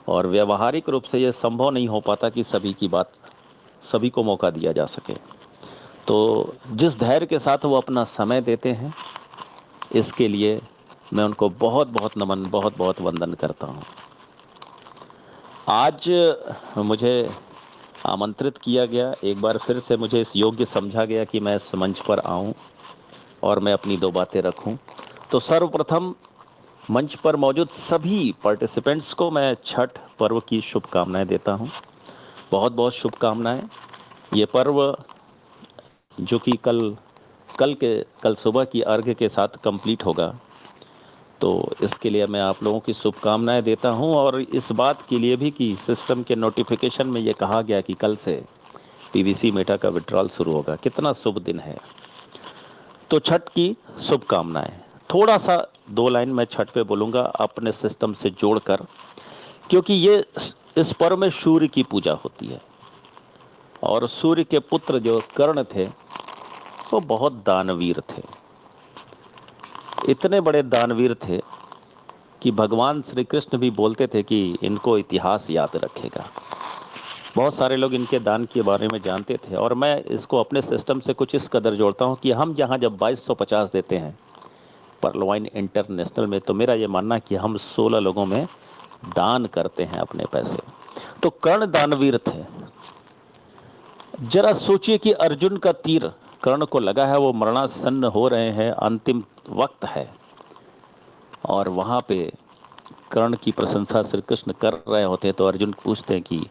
और व्यवहारिक रूप से ये संभव नहीं हो पाता कि सभी की बात सभी को मौका दिया जा सके। तो जिस धैर्य के साथ वो अपना समय देते हैं, इसके लिए मैं उनको बहुत बहुत नमन, बहुत बहुत वंदन करता हूँ। आज मुझे आमंत्रित किया गया, एक बार फिर से मुझे इस योग्य समझा गया कि मैं इस मंच पर आऊं और मैं अपनी दो बातें रखूं। तो सर्वप्रथम मंच पर मौजूद सभी पार्टिसिपेंट्स को मैं छठ पर्व की शुभकामनाएं देता हूं। बहुत बहुत शुभकामनाएं। ये पर्व जो कि कल सुबह की अर्घ्य के साथ कंप्लीट होगा, तो इसके लिए मैं आप लोगों की शुभकामनाएं देता हूं। और इस बात के लिए भी कि सिस्टम के नोटिफिकेशन में ये कहा गया कि कल से पीवीसी मेटा का विड्रॉल शुरू होगा। कितना शुभ दिन है। तो छठ की शुभकामनाएं। थोड़ा सा 2 लाइन मैं छठ पे बोलूँगा अपने सिस्टम से जोड़कर, क्योंकि ये इस पर्व में सूर्य की पूजा होती है और सूर्य के पुत्र जो कर्ण थे वो बहुत दानवीर थे। इतने बड़े दानवीर थे कि भगवान श्री कृष्ण भी बोलते थे कि इनको इतिहास याद रखेगा। बहुत सारे लोग इनके दान के बारे में जानते थे। और मैं इसको अपने सिस्टम से कुछ इस कदर जोड़ता हूँ कि हम यहाँ जब 2250 देते हैं पर्लवाइन इंटरनेशनल में, तो मेरा ये मानना है कि हम 16 लोगों में दान करते हैं अपने पैसे। तो कर्ण दानवीर थे। जरा सोचिए कि अर्जुन का तीर कर्ण को लगा है, वो मरणासन्न हो रहे हैं, अंतिम वक्त है, और वहां पे कर्ण की प्रशंसा श्री कृष्ण कर रहे होते हैं। तो अर्जुन पूछते हैं कि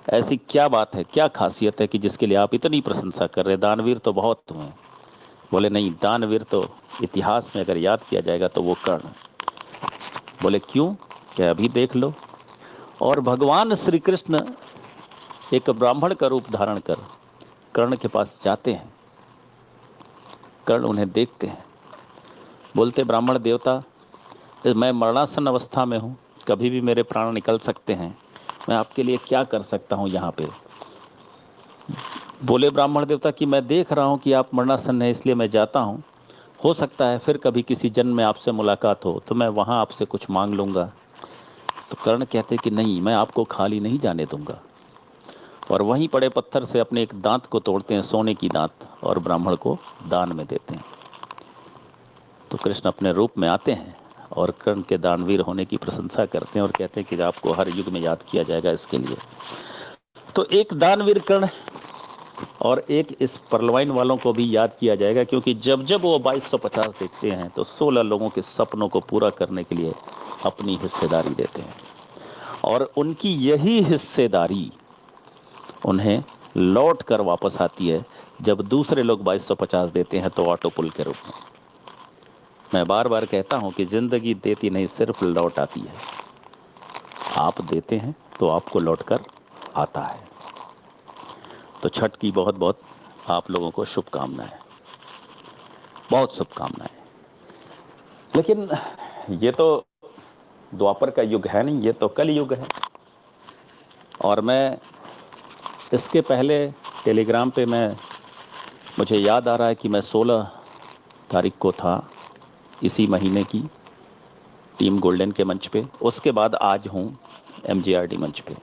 ऐसी क्या बात है, क्या खासियत है कि जिसके लिए आप इतनी प्रशंसा कर रहे हैं? दानवीर तो बहुत हुए। बोले नहीं, दानवीर तो इतिहास में अगर याद किया जाएगा तो वो कर्ण। बोले क्यों? क्या अभी देख लो। और भगवान श्री कृष्ण एक ब्राह्मण का रूप धारण कर कर्ण के पास जाते हैं। कर्ण उन्हें देखते हैं, बोलते ब्राह्मण देवता, मैं मरणासन अवस्था में हूँ, कभी भी मेरे प्राण निकल सकते हैं, मैं आपके लिए क्या कर सकता हूँ यहाँ पे? बोले ब्राह्मण देवता कि मैं देख रहा हूँ कि आप मरणासन है, इसलिए मैं जाता हूँ। हो सकता है फिर कभी किसी जन्म में आपसे मुलाकात हो तो मैं वहाँ आपसे कुछ मांग लूँगा। तो कर्ण कहते कि नहीं, मैं आपको खाली नहीं जाने दूंगा। और वहीं पड़े पत्थर से अपने एक दांत को तोड़ते हैं, सोने की दांत, और ब्राह्मण को दान में देते हैं। तो कृष्ण अपने रूप में आते हैं और कर्ण के दानवीर होने की प्रशंसा करते हैं और कहते हैं कि आपको हर युग में याद किया जाएगा इसके लिए। तो एक दानवीर कर्ण और एक इस परलवाइन वालों को भी याद किया जाएगा, क्योंकि जब जब वो 2250 देखते हैं तो 16 लोगों के सपनों को पूरा करने के लिए अपनी हिस्सेदारी देते हैं। और उनकी यही हिस्सेदारी उन्हें लौट कर वापस आती है जब दूसरे लोग 2250 देते हैं तो ऑटो पुल के रूप में। मैं बार बार कहता हूं कि जिंदगी देती नहीं, सिर्फ लौट आती है। आप देते हैं तो आपको लौटकर आता है। तो छठ की बहुत बहुत आप लोगों को शुभकामनाएं, बहुत शुभकामनाएं। लेकिन ये तो द्वापर का युग है नहीं, ये तो कल युग है। और मैं इसके पहले टेलीग्राम पे मुझे याद आ रहा है कि मैं 16 तारीख को था इसी महीने की टीम गोल्डन के मंच पे। उसके बाद आज हूँ MGRD मंच पे।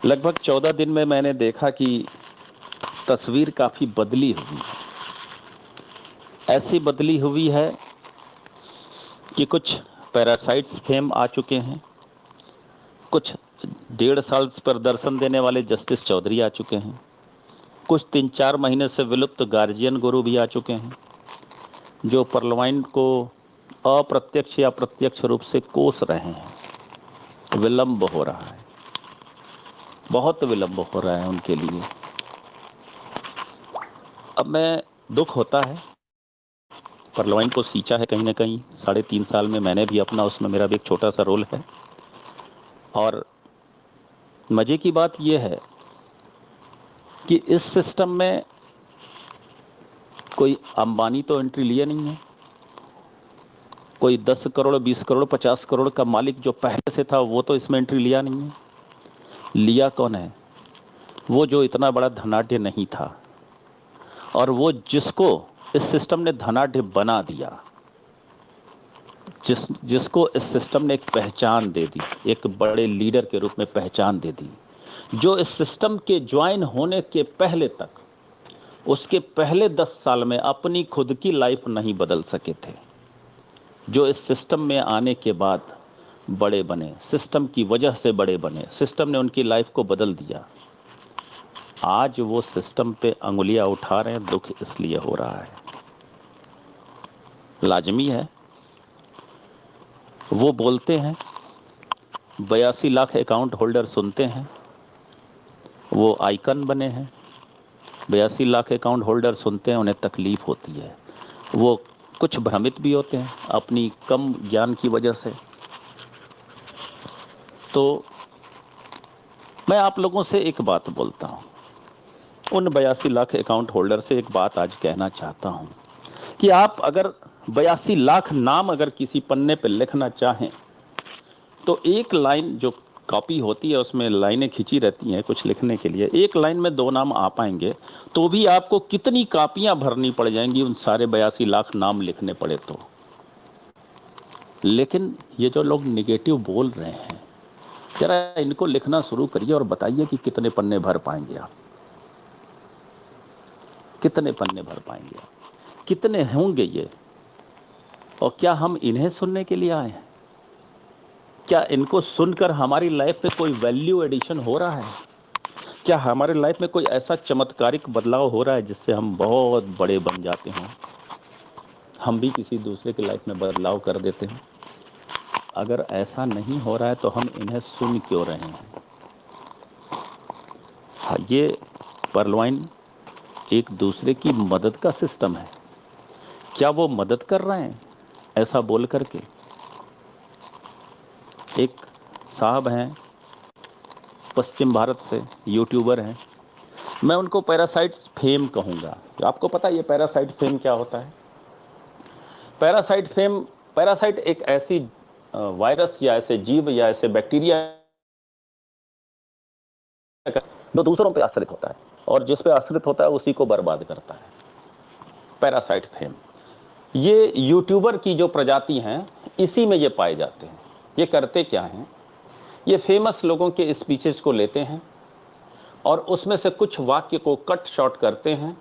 लगभग 14 दिन में मैंने देखा कि तस्वीर काफ़ी बदली हुई है। ऐसी बदली हुई है कि कुछ पैरासाइट्स फेम आ चुके हैं, कुछ 1.5 साल पर दर्शन देने वाले जस्टिस चौधरी आ चुके हैं, कुछ 3-4 महीने से विलुप्त गार्जियन गुरु भी आ चुके हैं, जो परलवाइन को अप्रत्यक्ष या प्रत्यक्ष रूप से कोस रहे हैं। विलंब हो रहा है, बहुत विलंब हो रहा है उनके लिए। अब मैं दुख होता है, परलवाइन को सींचा है कहीं ना कहीं 3.5 साल में, मैंने भी अपना, उसमें मेरा भी एक छोटा सा रोल है। और मजे की बात यह है कि इस सिस्टम में कोई अंबानी तो एंट्री लिए नहीं है, कोई 10 करोड़ 20 करोड़ 50 करोड़ का मालिक जो पहले से था वो तो इसमें एंट्री लिया नहीं है। लिया कौन है? वो जो इतना बड़ा धनाढ्य नहीं था, और वो जिसको इस सिस्टम ने धनाढ्य बना दिया। जिसको इस सिस्टम ने एक पहचान दे दी, एक बड़े लीडर के रूप में पहचान दे दी, जो इस सिस्टम के ज्वाइन होने के पहले तक, उसके पहले 10 साल में अपनी खुद की लाइफ नहीं बदल सके थे, जो इस सिस्टम में आने के बाद बड़े बने, सिस्टम की वजह से बड़े बने, सिस्टम ने उनकी लाइफ को बदल दिया। आज वो सिस्टम पे अंगुलियां उठा रहे हैं, दुख इसलिए हो रहा है। लाजमी है, वो बोलते हैं, 82 लाख अकाउंट होल्डर सुनते हैं, वो आइकन बने हैं, 82 लाख अकाउंट होल्डर सुनते हैं, उन्हें तकलीफ होती है, वो कुछ भ्रमित भी होते हैं अपनी कम ज्ञान की वजह से। तो मैं आप लोगों से एक बात बोलता हूं, उन 82 लाख अकाउंट होल्डर से एक बात आज कहना चाहता हूं कि आप अगर 82 लाख नाम अगर किसी पन्ने पर लिखना चाहें तो एक लाइन जो कॉपी होती है उसमें लाइनें खींची रहती हैं कुछ लिखने के लिए, एक लाइन में 2 नाम आ पाएंगे तो भी आपको कितनी कापियां भरनी पड़ जाएंगी उन सारे 82 लाख नाम लिखने पड़े तो। लेकिन ये जो लोग निगेटिव बोल रहे हैं, जरा इनको लिखना शुरू करिए और बताइए कि कितने पन्ने भर पाएंगे आप, कितने पन्ने भर पाएंगे आप, कितने होंगे ये, और क्या हम इन्हें सुनने के लिए आए हैं? क्या इनको सुनकर हमारी लाइफ में कोई वैल्यू एडिशन हो रहा है? क्या हमारे लाइफ में कोई ऐसा चमत्कारिक बदलाव हो रहा है जिससे हम बहुत बड़े बन जाते हैं, हम भी किसी दूसरे की लाइफ में बदलाव कर देते हैं? अगर ऐसा नहीं हो रहा है तो हम इन्हें सुन क्यों रहे हैं? हाँ, ये परलवाइन एक दूसरे की मदद का सिस्टम है। क्या वो मदद कर रहे हैं ऐसा बोल करके? एक साहब हैं पश्चिम भारत से, यूट्यूबर हैं, मैं उनको पैरासाइट फेम कहूँगा। तो आपको पता है ये पैरासाइट फेम क्या होता है? पैरासाइट एक ऐसी वायरस या ऐसे जीव या ऐसे बैक्टीरिया जो दूसरों पे आश्रित होता है और जिस पे आश्रित होता है उसी को बर्बाद करता है। पैरासाइट फेम, ये यूट्यूबर की जो प्रजाति हैं इसी में ये पाए जाते हैं। ये करते क्या हैं? ये फेमस लोगों के स्पीचेस को लेते हैं और उसमें से कुछ वाक्य को कट शॉर्ट करते हैं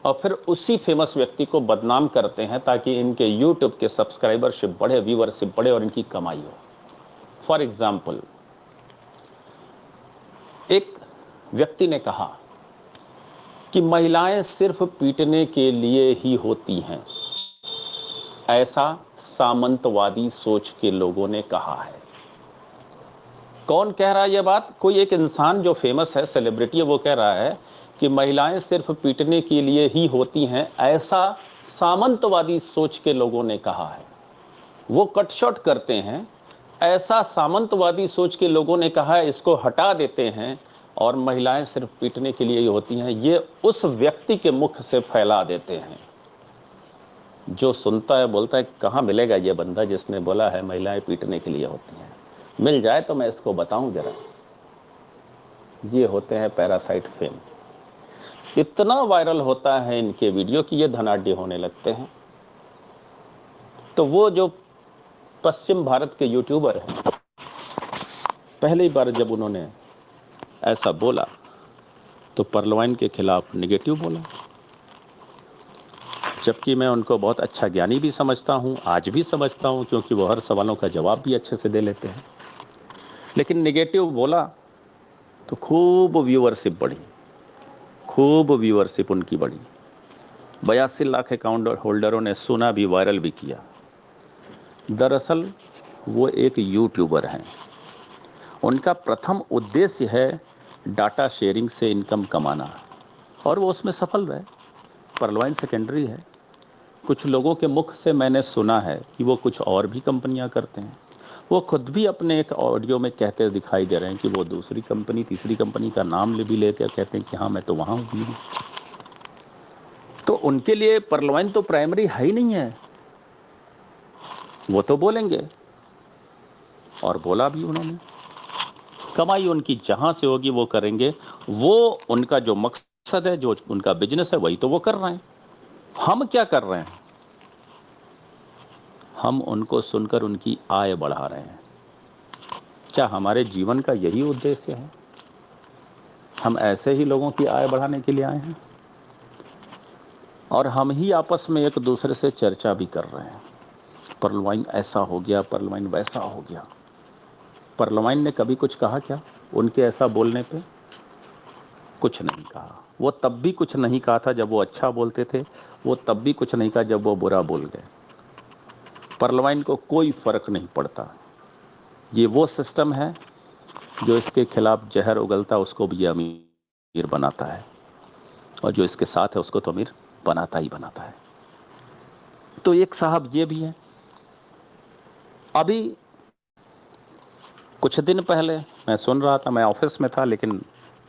और फिर उसी फेमस व्यक्ति को बदनाम करते हैं ताकि इनके यूट्यूब के सब्सक्राइबरशिप बढ़े, व्यूअरशिप बढ़े और इनकी कमाई हो। फॉर एग्जाम्पल, एक व्यक्ति ने कहा कि महिलाएं सिर्फ पीटने के लिए ही होती हैं, ऐसा सामंतवादी सोच के लोगों ने कहा है। कौन कह रहा है यह बात? कोई एक इंसान जो फेमस है, सेलिब्रिटी है, वो कह रहा है कि महिलाएं सिर्फ पीटने के लिए ही होती हैं, ऐसा सामंतवादी सोच के लोगों ने कहा है। वो कट शॉर्ट करते हैं, ऐसा सामंतवादी सोच के लोगों ने कहा है, इसको हटा देते हैं और महिलाएं सिर्फ पीटने के लिए ही होती हैं, ये उस व्यक्ति के मुख से फैला देते हैं। जो सुनता है बोलता है कहाँ मिलेगा ये बंदा जिसने बोला है महिलाएं पीटने के लिए होती हैं, मिल जाए तो मैं इसको बताऊं जरा। ये होते हैं पैरासाइट फेम। इतना वायरल होता है इनके वीडियो कि ये धनाढ्य होने लगते हैं। तो वो जो पश्चिम भारत के यूट्यूबर हैं, पहली बार जब उन्होंने ऐसा बोला तो परलवाइन के खिलाफ निगेटिव बोला, जबकि मैं उनको बहुत अच्छा ज्ञानी भी समझता हूं, आज भी समझता हूं, क्योंकि वो हर सवालों का जवाब भी अच्छे से दे लेते हैं। लेकिन निगेटिव बोला तो खूब व्यूअरशिप बढ़ी, खूब व्यूअरशिप उनकी बढ़ी। 82 लाख अकाउंट होल्डरों ने सुना भी, वायरल भी किया। दरअसल वो एक यूट्यूबर हैं, उनका प्रथम उद्देश्य है डाटा शेयरिंग से इनकम कमाना और वो उसमें सफल रहे। परलवाइन सेकेंडरी है। कुछ लोगों के मुख से मैंने सुना है कि वो कुछ और भी कंपनियां करते हैं। वो खुद भी अपने एक ऑडियो में कहते दिखाई दे रहे हैं कि वो दूसरी कंपनी, तीसरी कंपनी का नाम भी लेकर कहते हैं कि हाँ मैं तो वहाँ हूँ। तो उनके लिए परलवाइन तो प्राइमरी है ही नहीं है। वो तो बोलेंगे, और बोला भी उन्होंने। कमाई उनकी जहां से होगी वो करेंगे, वो उनका जो मकसद है, जो उनका बिजनेस है, वही तो वो कर रहे हैं। हम क्या कर रहे हैं? हम उनको सुनकर उनकी आय बढ़ा रहे हैं। क्या हमारे जीवन का यही उद्देश्य है? हम ऐसे ही लोगों की आय बढ़ाने के लिए आए हैं? और हम ही आपस में एक दूसरे से चर्चा भी कर रहे हैं, पर्लवाइन ऐसा हो गया, पर्लवाइन वैसा हो गया। पर्लवाइन ने कभी कुछ कहा क्या उनके ऐसा बोलने पे? कुछ नहीं कहा। वो तब भी कुछ नहीं कहा था जब वो अच्छा बोलते थे, वो तब भी कुछ नहीं कहा जब वो बुरा बोल गए। पर्लवाइन को कोई फर्क नहीं पड़ता। ये वो सिस्टम है जो इसके खिलाफ जहर उगलता उसको भी अमीर बनाता है, और जो इसके साथ है उसको तो अमीर बनाता ही बनाता है। तो एक साहब ये भी है। अभी कुछ दिन पहले मैं सुन रहा था, मैं ऑफिस में था लेकिन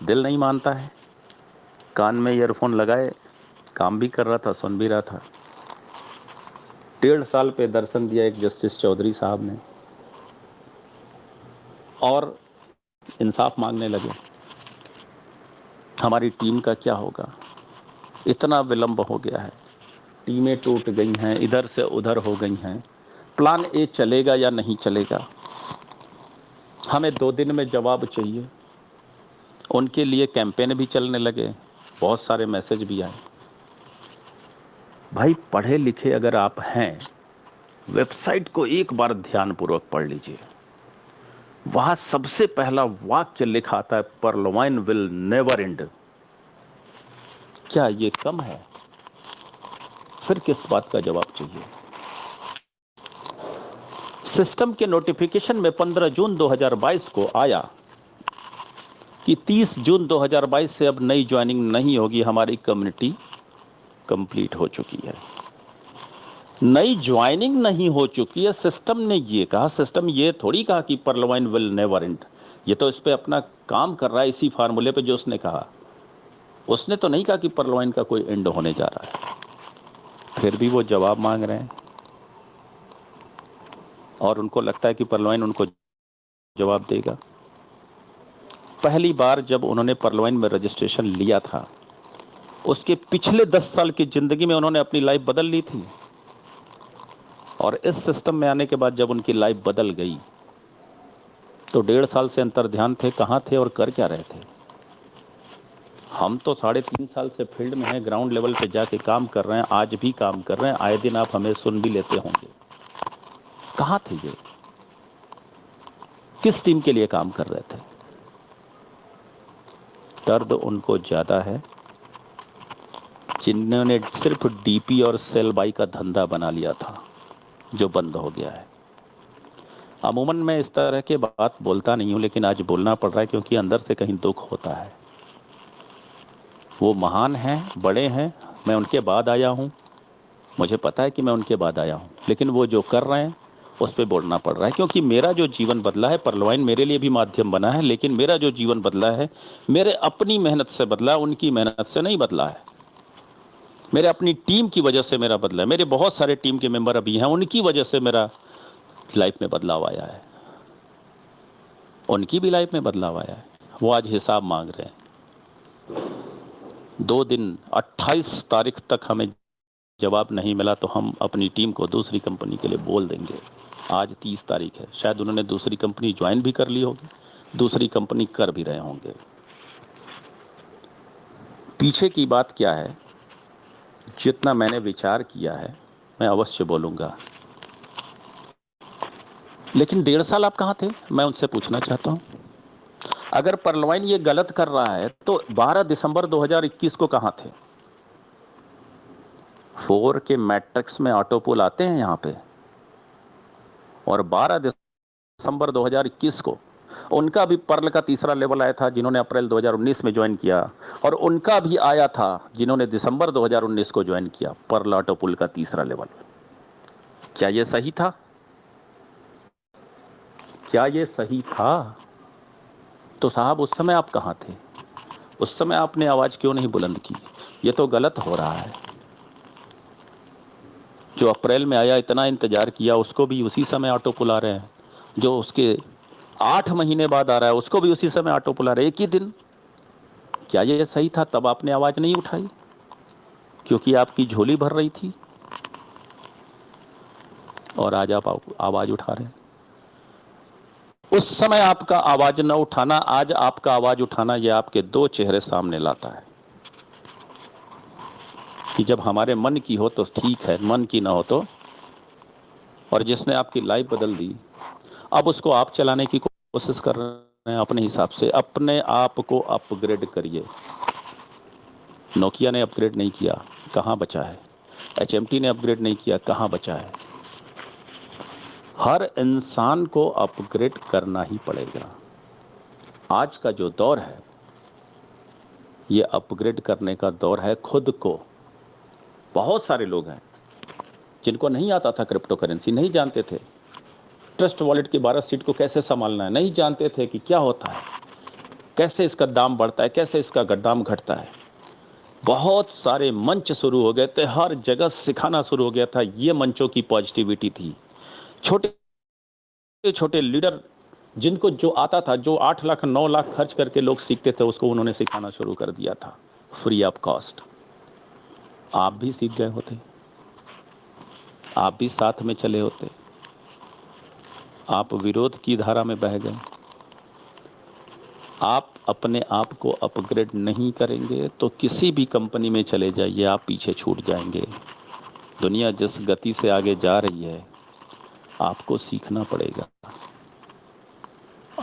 दिल नहीं मानता है, कान में ईयरफोन लगाए काम भी कर रहा था, सुन भी रहा था। 1.5 साल पे दर्शन दिया एक जस्टिस चौधरी साहब ने, और इंसाफ मांगने लगे। हमारी टीम का क्या होगा? इतना विलंब हो गया है, टीमें टूट गई हैं, इधर से उधर हो गई हैं, प्लान ए चलेगा या नहीं चलेगा? हमें 2 दिन में जवाब चाहिए। उनके लिए कैंपेन भी चलने लगे, बहुत सारे मैसेज भी आए। भाई पढ़े लिखे अगर आप हैं, वेबसाइट को एक बार ध्यानपूर्वक पढ़ लीजिए। वहां सबसे पहला वाक्य लिखा आता है, पर्लवाइन विल नेवर एंड। क्या ये कम है? फिर किस बात का जवाब चाहिए? सिस्टम के नोटिफिकेशन में 15 जून 2022 को आया कि 30 जून 2022 से अब नई ज्वाइनिंग नहीं होगी, हमारी कम्युनिटी कंप्लीट हो चुकी है। नई ज्वाइनिंग नहीं हो चुकी है, सिस्टम ने ये कहा। सिस्टम ये थोड़ी कहा कि पर्लवाइन विल नेवर एंड। ये तो इस पे अपना काम कर रहा है, इसी फार्मूले पे जो उसने कहा। उसने तो नहीं कहा कि पर्लवाइन का कोई एंड होने जा रहा है। फिर भी वो जवाब मांग रहे हैं, और उनको लगता है कि पर्लवाइन उनको जवाब देगा। पहली बार जब उन्होंने पर्लवाइन में रजिस्ट्रेशन लिया था, उसके पिछले 10 साल की जिंदगी में उन्होंने अपनी लाइफ बदल ली थी, और इस सिस्टम में आने के बाद जब उनकी लाइफ बदल गई तो 1.5 साल से अंतर ध्यान थे, कहां थे और कर क्या रहे थे? हम तो 3.5 साल से फील्ड में हैं, ग्राउंड लेवल पे जाके काम कर रहे हैं, आज भी काम कर रहे हैं, आए दिन आप हमें सुन भी लेते होंगे। कहां थे ये? किस टीम के लिए काम कर रहे थे? दर्द उनको ज्यादा है जिन्होंने सिर्फ डीपी और सेल बाई का धंधा बना लिया था, जो बंद हो गया है। अमूमन मैं इस तरह के बात बोलता नहीं हूं, लेकिन आज बोलना पड़ रहा है क्योंकि अंदर से कहीं दुख होता है। वो महान हैं, बड़े हैं, मैं उनके बाद आया हूं, मुझे पता है कि मैं उनके बाद आया हूं, लेकिन वो जो कर रहे हैं उस पर बोलना पड़ रहा है। क्योंकि मेरा जो जीवन बदला है, पर्लवाइन मेरे लिए भी माध्यम बना है, लेकिन मेरा जो जीवन बदला है मेरे अपनी मेहनत से बदला, उनकी मेहनत से नहीं बदला है। मेरे अपनी टीम की वजह से मेरा बदला है। मेरे बहुत सारे टीम के मेंबर अभी हैं, उनकी वजह से मेरा लाइफ में बदलाव आया है, उनकी भी लाइफ में बदलाव आया है। वो आज हिसाब मांग रहे हैं। 2 दिन 28 तारीख तक हमें जवाब नहीं मिला तो हम अपनी टीम को दूसरी कंपनी के लिए बोल देंगे। आज 30 तारीख है, शायद उन्होंने दूसरी कंपनी ज्वाइन भी कर ली होगी, दूसरी कंपनी कर भी रहे होंगे। पीछे की बात क्या है, जितना मैंने विचार किया है मैं अवश्य बोलूंगा। लेकिन 1.5 साल आप कहां थे, मैं उनसे पूछना चाहता हूं। अगर पर्लवाइन ये गलत कर रहा है तो 12 दिसंबर 2021 को कहां थे? 4 के मैट्रिक्स में ऑटो पुल आते हैं यहां पे, और 12 दिसंबर 2021 को उनका भी पर्ल का तीसरा लेवल आया था, जिन्होंने अप्रैल 2019 में ज्वाइन किया, और उनका भी आया था जिन्होंने दिसंबर 2019 को ज्वाइन किया, पर्ल ऑटो पुल का तीसरा लेवल। क्या यह सही था? क्या यह सही था? तो साहब उस समय आप कहां थे? उस समय आपने आवाज क्यों नहीं बुलंद की? यह तो गलत हो रहा है। जो अप्रैल में आया, इतना इंतजार किया, उसको भी उसी समय ऑटो पुल आ रहे हैं। जो उसके 8 महीने बाद आ रहा है उसको भी उसी समय ऑटो पुल आ रहा है, एक ही दिन। क्या ये सही था? तब आपने आवाज नहीं उठाई क्योंकि आपकी झोली भर रही थी। और आज आप आवाज उठा रहे हैं। उस समय आपका आवाज न उठाना, आज आपका आवाज उठाना, ये आपके दो चेहरे सामने लाता है कि जब हमारे मन की हो तो ठीक है, मन की ना हो तो। और जिसने आपकी लाइफ बदल दी, अब उसको आप चलाने की कोशिश कर रहे हैं अपने हिसाब से। अपने आप को अपग्रेड करिए। नोकिया ने अपग्रेड नहीं किया, कहाँ बचा है? HMT ने अपग्रेड नहीं किया, कहाँ बचा है? हर इंसान को अपग्रेड करना ही पड़ेगा। आज का जो दौर है, ये अपग्रेड करने का दौर है खुद को। बहुत सारे लोग हैं जिनको नहीं आता था क्रिप्टो करेंसी, नहीं जानते थे ट्रस्ट वॉलेट की 12 सीट को कैसे संभालना है, नहीं जानते थे कि क्या होता है, कैसे इसका दाम बढ़ता है, कैसे इसका दाम घटता है। बहुत सारे मंच शुरू हो गए थे, हर जगह सिखाना शुरू हो गया था। ये मंचों की पॉजिटिविटी थी। छोटे छोटे लीडर जिनको जो आता था, जो 8 लाख 9 लाख खर्च करके लोग सीखते थे, उसको उन्होंने सिखाना शुरू कर दिया था फ्री ऑफ कॉस्ट। आप भी सीख गए होते, आप भी साथ में चले होते, आप विरोध की धारा में बह गए। आप अपने आप को अपग्रेड नहीं करेंगे तो किसी भी कंपनी में चले जाइए, आप पीछे छूट जाएंगे। दुनिया जिस गति से आगे जा रही है, आपको सीखना पड़ेगा।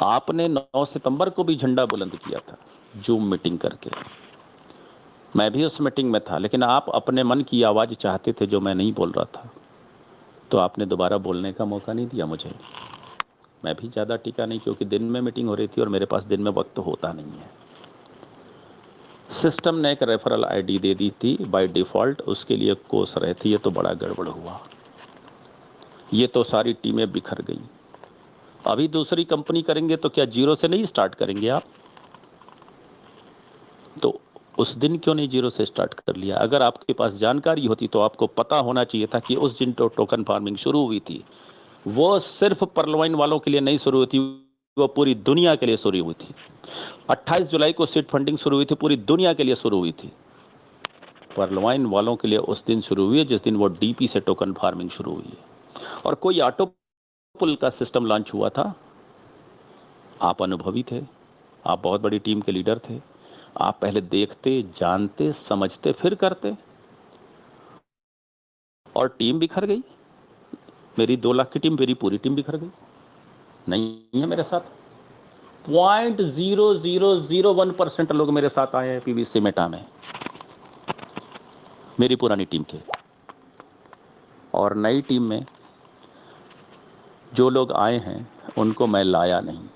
आपने 9 सितंबर को भी झंडा बुलंद किया था जूम मीटिंग करके, मैं भी उस मीटिंग में था, लेकिन आप अपने मन की आवाज़ चाहते थे जो मैं नहीं बोल रहा था, तो आपने दोबारा बोलने का मौका नहीं दिया मुझे। मैं भी ज़्यादा टिका नहीं, क्योंकि दिन में मीटिंग हो रही थी और मेरे पास दिन में वक्त होता नहीं है। सिस्टम ने एक रेफरल आईडी दे दी थी बाय डिफ़ॉल्ट, उसके लिए कोस रहे थे। ये तो बड़ा गड़बड़ हुआ, ये तो सारी टीमें बिखर गई। अभी दूसरी कंपनी करेंगे तो क्या जीरो से नहीं स्टार्ट करेंगे आप? तो उस दिन क्यों नहीं जीरो से स्टार्ट कर लिया? अगर आपके पास जानकारी होती तो आपको पता होना चाहिए था कि उस दिन तो टोकन फार्मिंग शुरू हुई थी, वो सिर्फ परलवाइन वालों के लिए नहीं शुरू हुई थी, वो पूरी दुनिया के लिए शुरू हुई थी। 28 जुलाई को सीड फंडिंग शुरू हुई थी, पूरी दुनिया के लिए शुरू हुई थी। परलवाइन वालों के लिए उस दिन शुरू हुई है जिस दिन वो डीपी से टोकन फार्मिंग शुरू हुई है। और कोई ऑटो पुल का सिस्टम लॉन्च हुआ था। आप अनुभवी थे, आप बहुत बड़ी टीम के लीडर थे, आप पहले देखते, जानते, समझते, फिर करते। और टीम बिखर गई। मेरी 2 लाख की टीम, मेरी पूरी टीम बिखर गई, नहीं है मेरे साथ। 0.0001% लोग मेरे साथ आए हैं पीवीसी मेटा में, मेरी पुरानी टीम के। और नई टीम में जो लोग आए हैं उनको मैं लाया नहीं,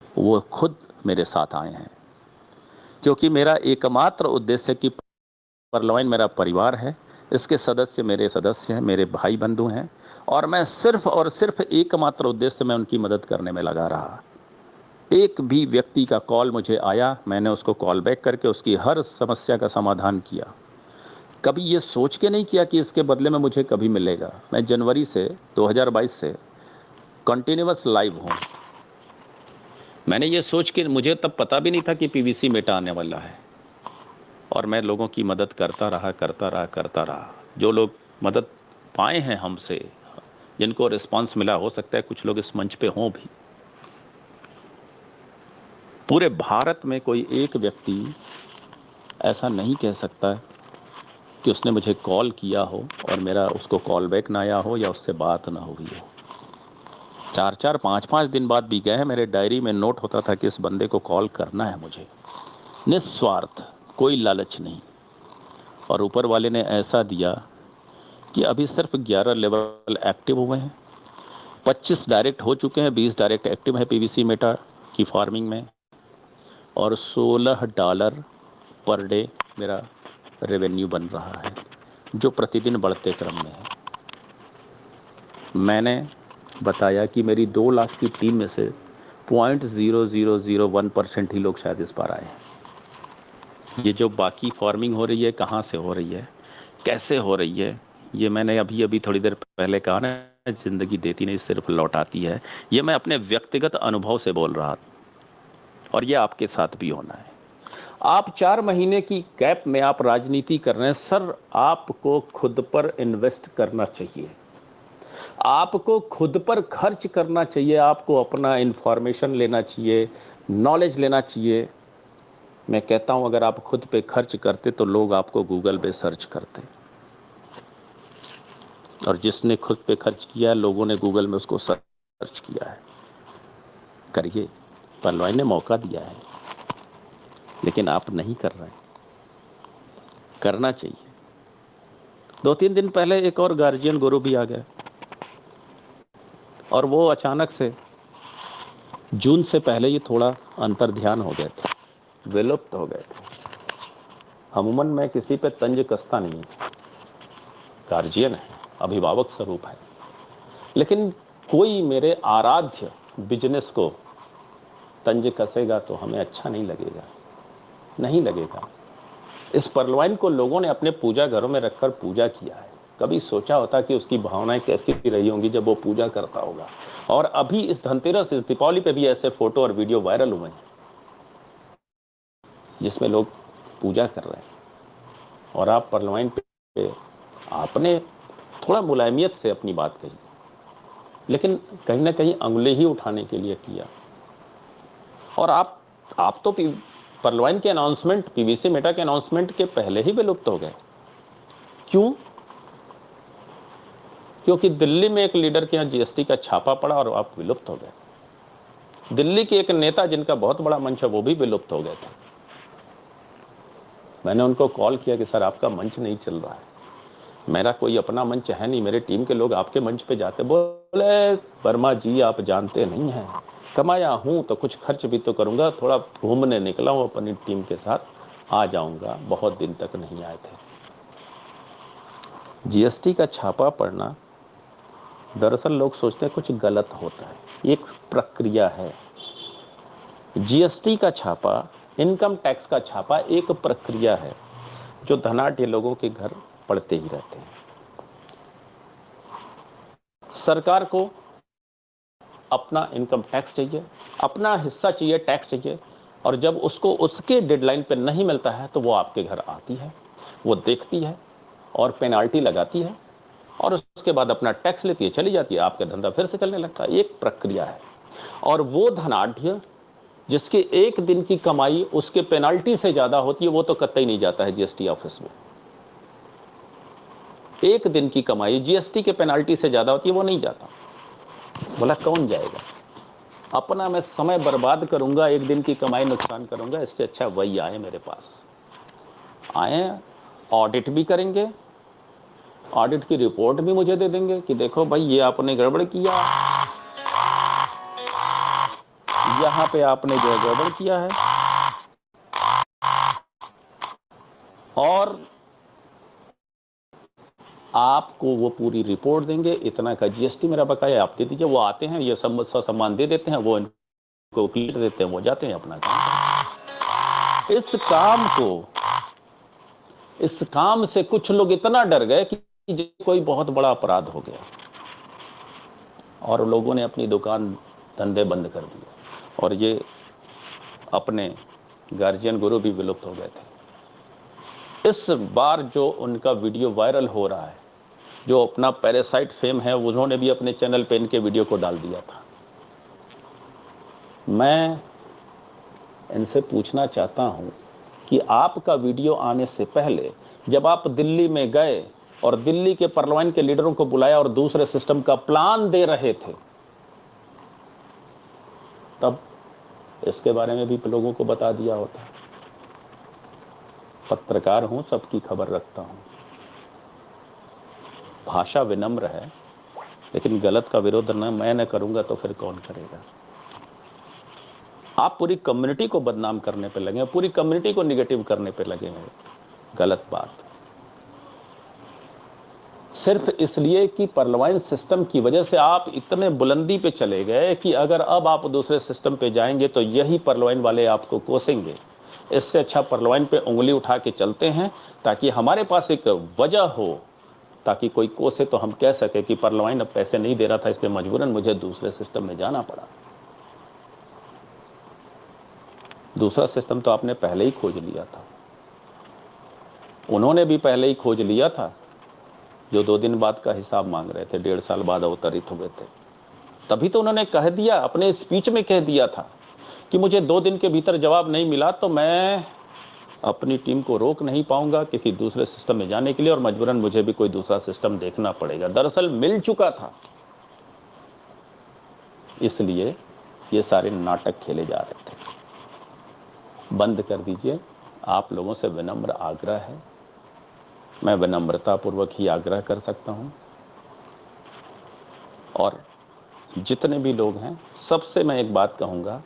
वो खुद मेरे साथ आए हैं, क्योंकि मेरा एकमात्र उद्देश्य कि परलवाइन मेरा परिवार है, इसके सदस्य मेरे सदस्य हैं, मेरे भाई बंधु हैं, और मैं सिर्फ और सिर्फ एकमात्र उद्देश्य में उनकी मदद करने में लगा रहा। एक भी व्यक्ति का कॉल मुझे आया, मैंने उसको कॉल बैक करके उसकी हर समस्या का समाधान किया। कभी ये सोच के नहीं किया कि इसके बदले में मुझे कभी मिलेगा। मैं जनवरी से 2022 से कंटिन्यूअस लाइव हूँ। मैंने ये सोच के, मुझे तब पता भी नहीं था कि पीवीसी मेटा आने वाला है, और मैं लोगों की मदद करता रहा। जो लोग मदद पाए हैं हमसे, जिनको रिस्पांस मिला, हो सकता है कुछ लोग इस मंच पे हों भी। पूरे भारत में कोई एक व्यक्ति ऐसा नहीं कह सकता कि उसने मुझे कॉल किया हो और मेरा उसको कॉल बैक ना आया हो या उससे बात ना हुई हो। 4-4, 5-5 दिन बाद भी गए हैं, मेरे डायरी में नोट होता था कि इस बंदे को कॉल करना है मुझे। निस्वार्थ, कोई लालच नहीं। और ऊपर वाले ने ऐसा दिया कि अभी सिर्फ 11 लेवल एक्टिव हुए हैं, 25 डायरेक्ट हो चुके हैं, 20 डायरेक्ट एक्टिव है पीवीसी मेटा की फार्मिंग में, और $16 पर डे मेरा रेवेन्यू बन रहा है, जो प्रतिदिन बढ़ते क्रम में है। मैंने बताया कि मेरी 2 लाख की टीम में से 0.0001% ही लोग शायद इस बार आए हैं। ये जो बाकी फार्मिंग हो रही है, कहाँ से हो रही है, कैसे हो रही है, ये मैंने अभी थोड़ी देर पहले कहा ना, जिंदगी देती नहीं सिर्फ लौटाती है। ये मैं अपने व्यक्तिगत अनुभव से बोल रहा था, और ये आपके साथ भी होना है। आप 4 महीने की गैप में आप राजनीति कर रहे हैं। सर, आपको खुद पर इन्वेस्ट करना चाहिए, आपको खुद पर खर्च करना चाहिए, आपको अपना इंफॉर्मेशन लेना चाहिए, नॉलेज लेना चाहिए। मैं कहता हूं अगर आप खुद पे खर्च करते तो लोग आपको गूगल पे सर्च करते, और जिसने खुद पे खर्च किया है लोगों ने गूगल में उसको सर्च किया है। करिए, पहलवान ने मौका दिया है, लेकिन आप नहीं कर रहे हैं। करना चाहिए। 2-3 दिन पहले एक और गार्जियन गुरु भी आ गया, और वो अचानक से जून से पहले ही थोड़ा अंतर ध्यान हो गए थे, विलुप्त हो गए थे। अमूमन मैं किसी पे तंज कसता नहीं, गार्जियन है, अभिभावक स्वरूप है, लेकिन कोई मेरे आराध्य बिजनेस को तंज कसेगा तो हमें अच्छा नहीं लगेगा, नहीं लगेगा। इस परलवाइन को लोगों ने अपने पूजा घरों में रखकर पूजा किया है। कभी सोचा होता कि उसकी भावनाएं कैसी रही होंगी जब वो पूजा करता होगा। और अभी इस धनतेरस, इस दीपावली पे भी ऐसे फोटो और वीडियो वायरल हुए हैं जिसमें लोग पूजा कर रहे हैं, और आप परलवाइन पे आपने थोड़ा मुलायमियत से अपनी बात कही, लेकिन कहीं ना कहीं अंगुली ही उठाने के लिए किया। और आप तो परलवाइन के अनाउंसमेंट, पीवीसी मेटा के अनाउंसमेंट के पहले ही विलुप्त हो गए। क्यों? क्योंकि दिल्ली में एक लीडर के यहाँ जीएसटी का छापा पड़ा और आप विलुप्त हो गए। दिल्ली के एक नेता जिनका बहुत बड़ा मंच है वो भी विलुप्त हो गए थे। मैंने उनको कॉल किया कि सर आपका मंच नहीं चल रहा है। मेरा कोई अपना मंच है नहीं, मेरे टीम के लोग आपके मंच पे जाते। बोले वर्मा जी आप जानते नहीं हैं, कमाया हूं तो कुछ खर्च भी तो करूंगा, थोड़ा घूमने निकला हूं अपनी टीम के साथ, आ जाऊंगा। बहुत दिन तक नहीं आए थे। जीएसटी का छापा पड़ना, दरअसल लोग सोचते हैं कुछ गलत होता है, एक प्रक्रिया है। जीएसटी का छापा, इनकम टैक्स का छापा एक प्रक्रिया है जो धनाढ्य लोगों के घर पड़ते ही रहते हैं। सरकार को अपना इनकम टैक्स चाहिए, अपना हिस्सा चाहिए, टैक्स चाहिए, और जब उसको उसके डेडलाइन पे नहीं मिलता है तो वो आपके घर आती है, वो देखती है और पेनाल्टी लगाती है, और उसके बाद अपना टैक्स लेती है, चली जाती है, आपका धंधा फिर से चलने लगता है। एक प्रक्रिया है। और वो धनाढ्य जिसके एक दिन की कमाई उसके पेनाल्टी से ज्यादा होती है वो तो कतई नहीं जाता है जीएसटी ऑफिस में। एक दिन की कमाई जीएसटी के पेनाल्टी से ज्यादा होती है, वो नहीं जाता। बोला कौन जाएगा? अपना मैं समय बर्बाद करूंगा, एक दिन की कमाई नुकसान करूंगा, इससे अच्छा वही आए मेरे पास, आए, ऑडिट भी करेंगे, ऑडिट की रिपोर्ट भी मुझे दे देंगे कि देखो भाई ये आपने गड़बड़ किया, यहां पे आपने जो गड़बड़ किया है, और आपको वो पूरी रिपोर्ट देंगे, इतना का जीएसटी मेरा बकाया आप दे दीजिए। वो आते हैं, ये सब सामान दे देते हैं, वो इनको क्लियर देते हैं, वो जाते हैं अपना काम। इस काम से कुछ लोग इतना डर गए कि कोई बहुत बड़ा अपराध हो गया, और लोगों ने अपनी दुकान धंधे बंद कर दिए, और ये अपने गार्जियन गुरु भी विलुप्त हो गए थे। इस बार जो उनका वीडियो वायरल हो रहा है, जो अपना पैरासाइट फेम है, उन्होंने भी अपने चैनल पे इनके वीडियो को डाल दिया था। मैं इनसे पूछना चाहता हूं कि आपका वीडियो आने से पहले जब आप दिल्ली में गए और दिल्ली के पार्लियामेंट के लीडरों को बुलाया और दूसरे सिस्टम का प्लान दे रहे थे, तब इसके बारे में भी लोगों को बता दिया होता। पत्रकार हूं, सबकी खबर रखता हूं, भाषा विनम्र है, लेकिन गलत का विरोध न मैं न करूंगा तो फिर कौन करेगा? आप पूरी कम्युनिटी को बदनाम करने पे लगे हैं, पूरी कम्युनिटी को निगेटिव करने पे लगे हैं। गलत बात। सिर्फ इसलिए कि पार्लियामेंट सिस्टम की वजह से आप इतने बुलंदी पे चले गए कि अगर अब आप दूसरे सिस्टम पे जाएंगे तो यही पार्लियामेंट वाले आपको कोसेंगे। इससे अच्छा पार्लियामेंट पे उंगली उठा के चलते हैं, ताकि हमारे पास एक वजह हो, ताकि कोई कोसे तो हम कह सके कि पार्लियामेंट अब पैसे नहीं दे रहा था, इसलिए मजबूरन मुझे दूसरे सिस्टम में जाना पड़ा। दूसरा सिस्टम तो आपने पहले ही खोज लिया था, उन्होंने भी पहले ही खोज लिया था। जो 2 दिन बाद का हिसाब मांग रहे थे, 1.5 साल बाद अवतरित हुए थे, तभी तो उन्होंने कह दिया, अपने स्पीच में कह दिया था कि मुझे 2 दिन के भीतर जवाब नहीं मिला तो मैं अपनी टीम को रोक नहीं पाऊंगा किसी दूसरे सिस्टम में जाने के लिए, और मजबूरन मुझे भी कोई दूसरा सिस्टम देखना पड़ेगा। दरअसल मिल चुका था, इसलिए ये सारे नाटक खेले जा रहे थे। बंद कर दीजिए। आप लोगों से विनम्र आग्रह है, मैं विनम्रतापूर्वक ही आग्रह कर सकता हूं, और जितने भी लोग हैं सबसे मैं एक बात कहूंगा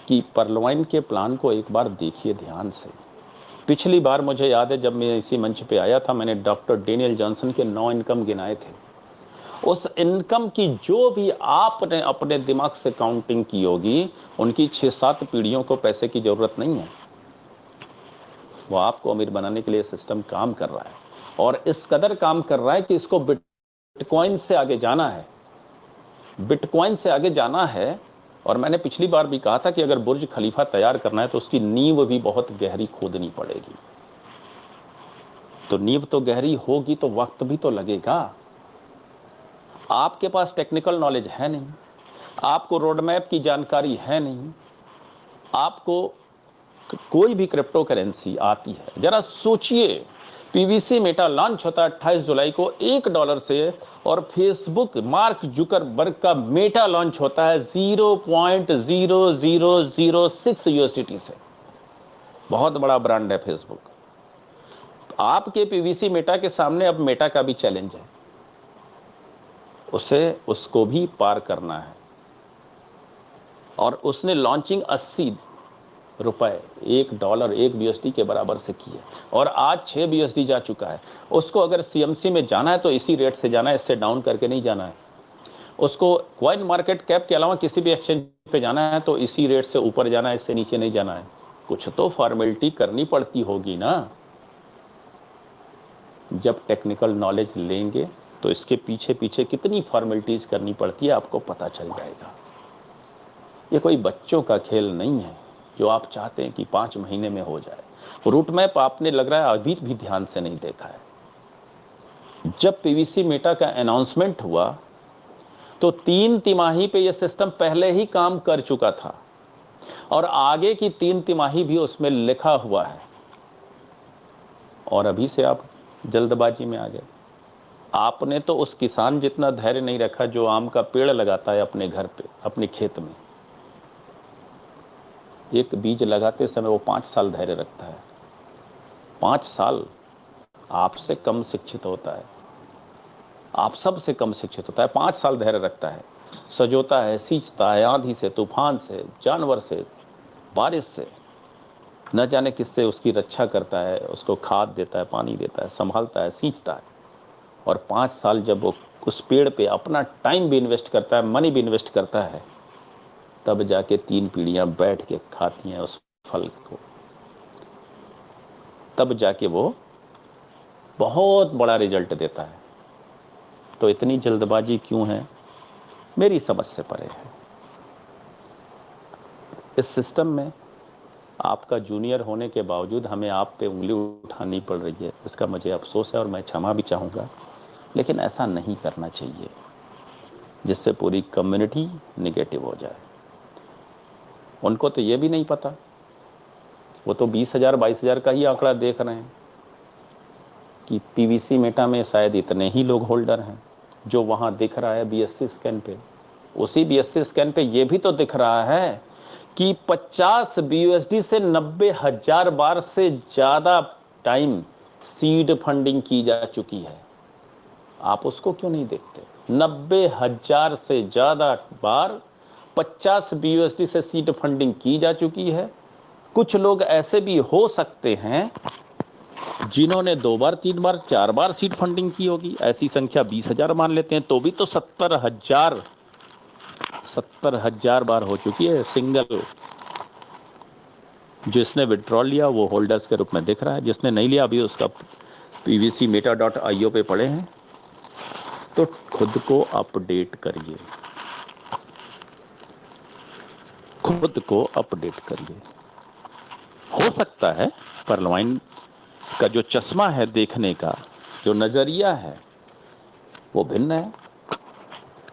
कि परलवाइन के प्लान को एक बार देखिए ध्यान से। पिछली बार मुझे याद है जब मैं इसी मंच पे आया था, मैंने डॉक्टर डेनियल जॉनसन के 9 इनकम गिनाए थे। उस इनकम की जो भी आपने अपने दिमाग से काउंटिंग की होगी, उनकी 6-7 पीढ़ियों को पैसे की जरूरत नहीं है। वो आपको अमीर बनाने के लिए सिस्टम काम कर रहा है, और इस कदर काम कर रहा है कि इसको बिटकॉइन से आगे जाना है, बिटकॉइन से आगे जाना है। और मैंने पिछली बार भी कहा था कि अगर बुर्ज खलीफा तैयार करना है तो उसकी नींव भी बहुत गहरी खोदनी पड़ेगी। तो नींव तो गहरी होगी तो वक्त भी तो लगेगा। आपके पास टेक्निकल नॉलेज है नहीं, आपको रोड मैप की जानकारी है नहीं, आपको कोई भी क्रिप्टो करेंसी आती है। जरा सोचिए, पीवीसी मेटा लॉन्च होता है 28 जुलाई को $1 से, और फेसबुक मार्क जुकरबर्ग का मेटा लॉन्च होता है 0.0006 यूएसडीटी से। बहुत बड़ा ब्रांड है फेसबुक। आपके पीवीसी मेटा के सामने अब मेटा का भी चैलेंज है, उसे उसको भी पार करना है। और उसने लॉन्चिंग 80 रुपए, $1 1 BUSD के बराबर से की है, और आज 6 BUSD जा चुका है। उसको अगर सीएमसी में जाना है तो इसी रेट से जाना है, इससे डाउन करके नहीं जाना है। उसको कॉइन मार्केट कैप के अलावा किसी भी एक्सचेंज पे जाना है तो इसी रेट से ऊपर जाना है, इससे नीचे नहीं जाना है। कुछ तो फॉर्मेलिटी करनी पड़ती होगी ना। जब टेक्निकल नॉलेज लेंगे तो इसके पीछे पीछे कितनी फॉर्मेलिटीज करनी पड़ती है आपको पता चल जाएगा। ये कोई बच्चों का खेल नहीं है जो आप चाहते हैं कि 5 महीने में हो जाए। रूट मैप आपने लग रहा है अभी भी ध्यान से नहीं देखा है। जब पीवीसी मेटा का अनाउंसमेंट हुआ तो 3 तिमाही पे यह सिस्टम पहले ही काम कर चुका था, और आगे की 3 तिमाही भी उसमें लिखा हुआ है, और अभी से आप जल्दबाजी में आ गए। आपने तो उस किसान जितना धैर्य नहीं रखा जो आम का पेड़ लगाता है अपने घर पे, अपने खेत में। एक बीज लगाते समय वो 5 साल धैर्य रखता है। 5 साल आपसे कम शिक्षित होता है, आप सबसे कम शिक्षित होता है, 5 साल धैर्य रखता है, सजोता है, सींचता है, आंधी से, तूफान से, जानवर से, बारिश से, न जाने किससे उसकी रक्षा करता है, उसको खाद देता है, पानी देता है, संभालता है, सींचता है। और 5 साल जब वो उस पेड़ पे अपना टाइम भी इन्वेस्ट करता है, मनी भी इन्वेस्ट करता है, तब जाके 3 पीढ़ियां बैठ के खाती हैं उस फल को, तब जाके वो बहुत बड़ा रिजल्ट देता है। तो इतनी जल्दबाजी क्यों है, मेरी समझ से परे है। इस सिस्टम में आपका जूनियर होने के बावजूद हमें आप पे उंगली उठानी पड़ रही है, इसका मुझे अफसोस है और मैं क्षमा भी चाहूँगा, लेकिन ऐसा नहीं करना चाहिए जिससे पूरी कम्युनिटी निगेटिव हो जाए। उनको तो ये भी नहीं पता, वो तो 20,000 22,000 का ही आंकड़ा देख रहे हैं कि पीवीसी मेटा में शायद इतने ही लोग होल्डर हैं जो वहाँ दिख रहा है बीएससी स्कैन पे। उसी बीएससी स्कैन पे ये भी तो दिख रहा है कि 50 BUSD से 90,000 बार से ज़्यादा टाइम सीड फंडिंग की जा चुकी है। आप उसको क्यों नहीं देखते? 90,000 से ज़्यादा बार 50 BUSD से सीड फंडिंग की जा चुकी है। कुछ लोग ऐसे भी हो सकते हैं जिन्होंने 2 बार 3 बार 4 बार सीड फंडिंग की होगी, ऐसी संख्या 20,000 मान लेते हैं तो भी तो 70,000 बार हो चुकी है। सिंगल जिसने विड्रॉल लिया वो होल्डर्स के रूप में दिख रहा है, जिसने नहीं लिया अभी उसका pvcmeta.io पे पड़े हैं। तो खुद को अपडेट करिए। खुद को अपडेट करिए। हो सकता है पर्लवाइन का जो चश्मा है देखने का, जो नजरिया है, वो भिन्न है।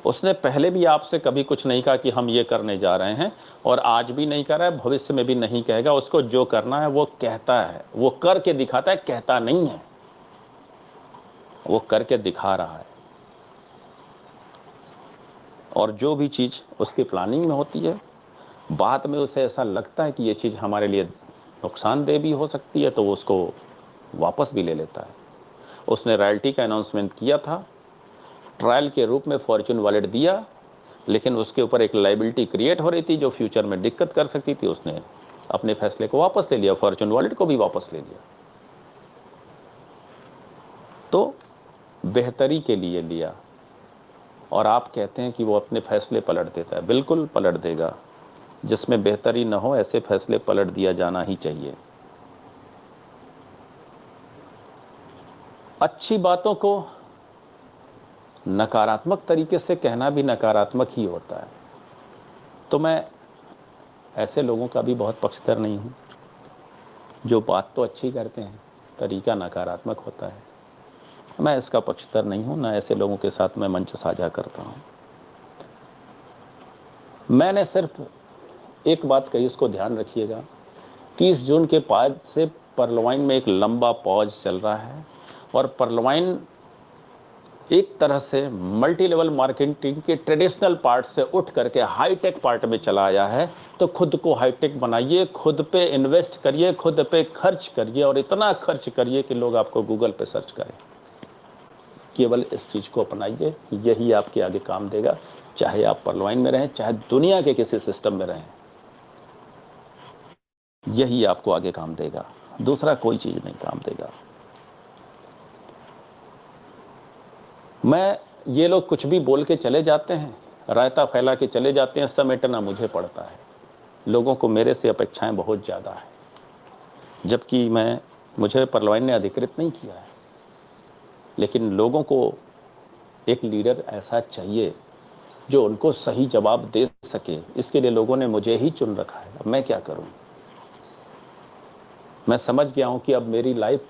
उसने पहले भी आपसे कभी कुछ नहीं कहा कि हम ये करने जा रहे हैं, और आज भी नहीं कर रहा है, भविष्य में भी नहीं कहेगा। उसको जो करना है वो कहता है, वो करके दिखाता है, कहता नहीं है, वो करके दिखा रहा है। और जो भी चीज उसकी प्लानिंग में होती है, बाद में उसे ऐसा लगता है कि ये चीज हमारे लिए नुकसानदेह भी हो सकती है, तो वो उसको वापस भी ले लेता है। उसने रॉयल्टी का अनाउंसमेंट किया था, ट्रायल के रूप में फॉर्च्यून वॉलेट दिया, लेकिन उसके ऊपर एक लाइबिलिटी क्रिएट हो रही थी जो फ्यूचर में दिक्कत कर सकती थी। उसने अपने फैसले को वापस ले लिया, फॉर्च्यून वॉलेट को भी वापस ले लिया। तो बेहतरी के लिए लिया, और आप कहते हैं कि वो अपने फैसले पलट देता है। बिल्कुल पलट देगा। जिसमें बेहतरी न हो ऐसे फैसले पलट दिया जाना ही चाहिए। अच्छी बातों को नकारात्मक तरीके से कहना भी नकारात्मक ही होता है। तो मैं ऐसे लोगों का भी बहुत पक्षधर नहीं हूं जो बात तो अच्छी करते हैं, तरीका नकारात्मक होता है। मैं इसका पक्षधर नहीं हूं, ना ऐसे लोगों के साथ मैं मंच साझा करता हूं। मैंने सिर्फ एक बात कही, उसको ध्यान रखिएगा। 30 जून के बाद से पर्लवाइन में एक लंबा पॉज चल रहा है, और पर्लवाइन एक तरह से मल्टी लेवल मार्केटिंग के ट्रेडिशनल पार्ट से उठ करके हाईटेक पार्ट में चला आया है। तो खुद को हाईटेक बनाइए, खुद पे इन्वेस्ट करिए, खुद पे खर्च करिए, और इतना खर्च करिए कि लोग आपको गूगल पे सर्च करें। केवल इस चीज को अपनाइए, यही आपके आगे काम देगा। चाहे आप पर्लवाइन में रहें, चाहे दुनिया के किसी सिस्टम में रहें, यही आपको आगे काम देगा। दूसरा कोई चीज नहीं काम देगा। ये लोग कुछ भी बोल के चले जाते हैं, रायता फैला के चले जाते हैं, समेटना मुझे पड़ता है। लोगों को मेरे से अपेक्षाएं बहुत ज़्यादा है, जबकि मुझे पर्लवाइन ने अधिकृत नहीं किया है। लेकिन लोगों को एक लीडर ऐसा चाहिए जो उनको सही जवाब दे सके। इसके लिए लोगों ने मुझे ही चुन रखा है। अब मैं क्या करूं? मैं समझ गया हूं कि अब मेरी लाइफ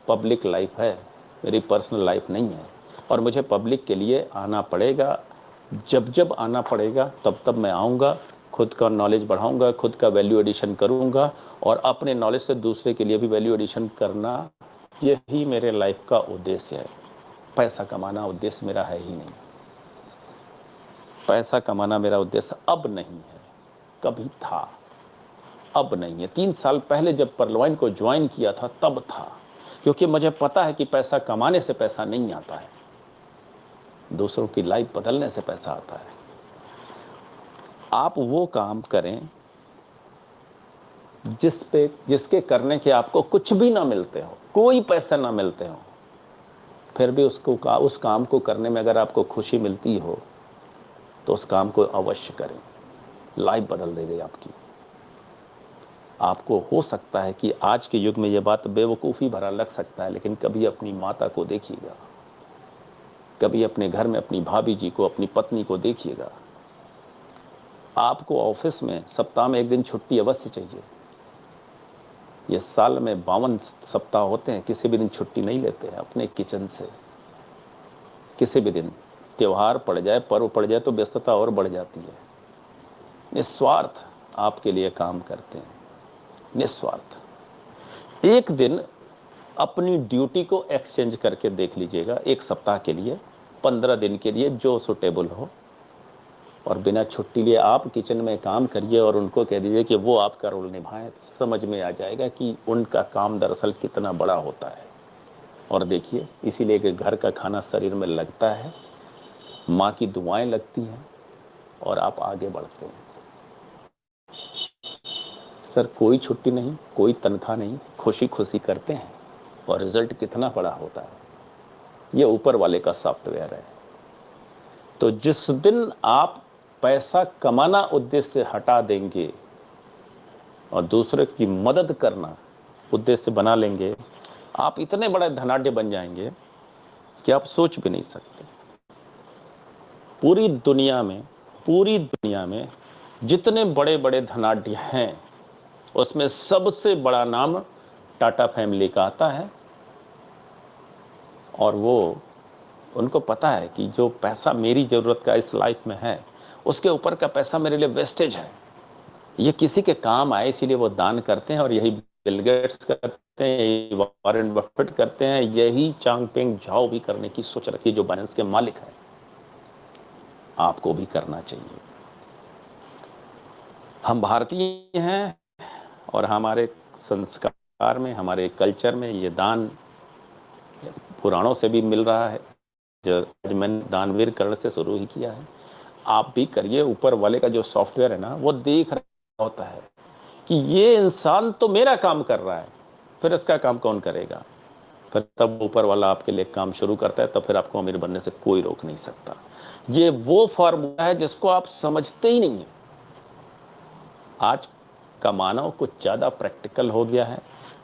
पब्लिक लाइफ है, मेरी पर्सनल लाइफ नहीं है, और मुझे पब्लिक के लिए आना पड़ेगा। जब जब आना पड़ेगा तब तब मैं आऊँगा, खुद का नॉलेज बढ़ाऊँगा, खुद का वैल्यू एडिशन करूँगा, और अपने नॉलेज से दूसरे के लिए भी वैल्यू एडिशन करना, यही मेरे लाइफ का उद्देश्य है। पैसा कमाना उद्देश्य मेरा है ही नहीं। पैसा कमाना मेरा उद्देश्य अब नहीं है, कभी था, अब नहीं है। 3 साल पहले जब पर्लवाइन को ज्वाइन किया था तब था, क्योंकि मुझे पता है कि पैसा कमाने से पैसा नहीं आता है, दूसरों की लाइफ बदलने से पैसा आता है। आप वो काम करें जिसके करने के आपको कुछ भी ना मिलते हो, कोई पैसा ना मिलते हो, फिर भी उस काम को करने में अगर आपको खुशी मिलती हो तो उस काम को अवश्य करें। लाइफ बदल देगी आपकी। आपको हो सकता है कि आज के युग में यह बात बेवकूफ़ी भरा लग सकता है, लेकिन कभी अपनी माता को देखिएगा, कभी अपने घर में अपनी भाभी जी को, अपनी पत्नी को देखिएगा। आपको ऑफिस में सप्ताह में 1 दिन छुट्टी अवश्य चाहिए। ये साल में 52 सप्ताह होते हैं, किसी भी दिन छुट्टी नहीं लेते हैं अपने किचन से। किसी भी दिन त्योहार पड़ जाए, पर्व पड़ जाए तो व्यस्तता और बढ़ जाती है। निस्वार्थ आपके लिए काम करते हैं, निस्वार्थ। एक दिन अपनी ड्यूटी को एक्सचेंज करके देख लीजिएगा, 1 सप्ताह के लिए, 15 दिन के लिए, जो सुटेबल हो, और बिना छुट्टी लिए आप किचन में काम करिए और उनको कह दीजिए कि वो आपका रोल निभाएं। समझ में आ जाएगा कि उनका काम दरअसल कितना बड़ा होता है। और देखिए, इसीलिए कि घर का खाना शरीर में लगता है, माँ की दुआएं लगती हैं, और आप आगे बढ़ते हैं। सर कोई छुट्टी नहीं, कोई तनख्वाह नहीं, खुशी खुशी करते हैं, और रिजल्ट कितना बड़ा होता है, ये ऊपर वाले का सॉफ्टवेयर है। तो जिस दिन आप पैसा कमाना उद्देश्य से हटा देंगे और दूसरे की मदद करना उद्देश्य बना लेंगे, आप इतने बड़े धनाढ्य बन जाएंगे कि आप सोच भी नहीं सकते। पूरी दुनिया में जितने बड़े बड़े धनाढ्य हैं उसमें सबसे बड़ा नाम टाटा फैमिली का आता है। और वो उनको पता है कि जो पैसा मेरी ज़रूरत का इस लाइफ में है, उसके ऊपर का पैसा मेरे लिए वेस्टेज है, ये किसी के काम आए, इसीलिए वो दान करते हैं। और यही बिल गेट्स करते हैं, यही वॉरेन बफेट करते हैं, यही चांगपेंग झाओ भी करने की सोच रखी है, जो बाइनेंस के मालिक हैं। आपको भी करना चाहिए। हम भारतीय हैं और हमारे संस्कार में, हमारे कल्चर में ये दान पुराणों से भी मिल रहा है। जो मैंने दानवीर कर्ण से शुरू ही किया है, आप भी करिए। ऊपर वाले का जो सॉफ्टवेयर है ना, वो देख रहा होता है कि ये इंसान तो मेरा काम कर रहा है, फिर इसका काम कौन करेगा। फिर तब ऊपर वाला आपके लिए काम शुरू करता है, तब फिर आपको अमीर बनने से कोई रोक नहीं सकता। ये वो फॉर्मूला है जिसको आप समझते ही नहीं है। आज का मानव कुछ ज़्यादा प्रैक्टिकल हो गया है,